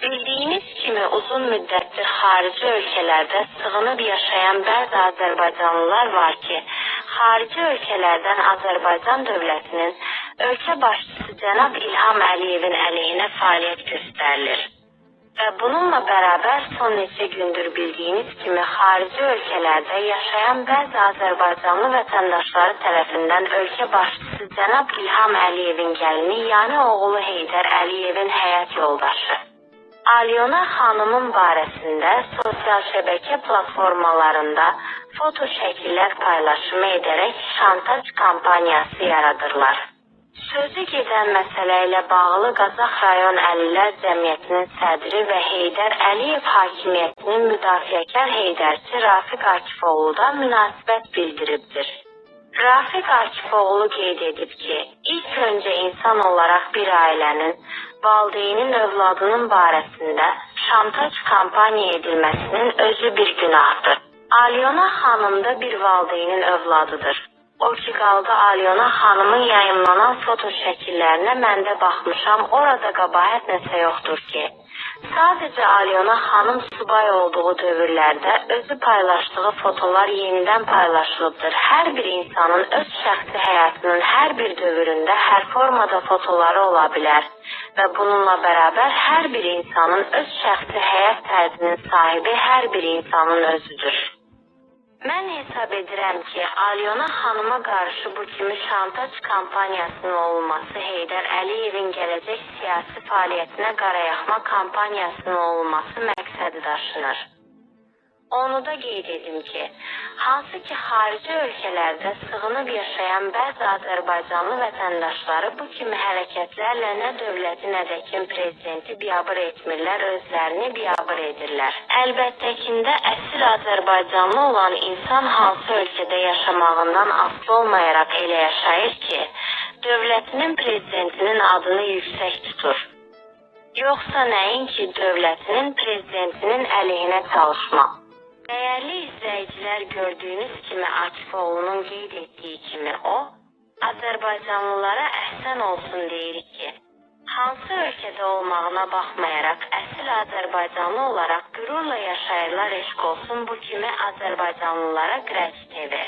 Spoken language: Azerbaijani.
Bildiyiniz kimi uzun müddətdir xarici ölkələrdə sığınıb yaşayan bəzi Azərbaycanlılar var ki, xarici ölkələrdən Azərbaycan dövlətinin ölkə başçısı cənab İlham Əliyevin əleyhinə fəaliyyət göstərilir. Və bununla bərabər son neçə gündür bildiyiniz kimi xarici ölkələrdə yaşayan bəzi Azərbaycanlı vətəndaşları tərəfindən ölkə başçısı cənab İlham Əliyevin gəlini, yəni oğlu Heydər Əliyevin həyat yoldaşı Alyona xanımın barəsində sosial şəbəkə platformalarında foto şəkillər paylaşımı edərək şantaj kampaniyası yaradırlar. Sözü gedən məsələ ilə bağlı Qazax rayon Əlilər Cəmiyyətinin sədri və Heydər Əliyev hakimiyyətinin müdafiəkar Heydərçi Rafiq Akifoğlu da münasibət bildiribdir. Rafiq Akifoğlu qeyd edib ki, ilk öncə insan olaraq bir ailənin, valideynin övladının barəsində şantaj kampaniya edilməsinin özü bir günahdır. Alyona xanım da bir valideynin övladıdır. O ki qaldı Alyona xanımın yayımlanan foto şəkillərinə mən də baxmışam, orada qəbahət nəsə yoxdur ki. Sadəcə Alyona xanım subay olduğu dövrlərdə özü paylaşdığı fotolar yenidən paylaşılıbdır. Hər bir insanın öz şəxsi həyatının hər bir dövründə hər formada fotoları ola bilər və bununla bərabər hər bir insanın öz şəxsi həyat tərzinin sahibi hər bir insanın özüdür. Mən hesab edirəm ki, Alyona xanıma qarşı bu kimi şantaj kampaniyasının olması Heydər Əliyevin gələcək siyasi fəaliyyətinə qarayaxma kampaniyasının olması məqsədi daşınır. Onu da qeyd edim ki, hansı ki xarici ölkələrdə sığınıb yaşayan bəzi Azərbaycanlı vətəndaşları bu kimi hərəkətlərlə nə dövləti, nə də kim prezidenti biabır etmirlər, özlərini biabır edirlər. Əlbəttəkində əsl Azərbaycanlı olan insan hansı ölkədə yaşamağından asılı olmayaraq elə yaşayır ki, dövlətinin prezidentinin adını yüksək tutur. Yoxsa nəinki dövlətinin prezidentinin əleyhinə çalışmaq. Dəyərli izləyicilər, gördüyünüz kimi Akifoğlu'nun qeyd etdiyi kimi o, Azərbaycanlılara əhsən olsun deyirik ki, hansı ölkədə olmağına baxmayaraq əsl Azərbaycanlı olaraq qürurla yaşayırlar, eşq olsun bu kimi Azərbaycanlılara Qrəç TV.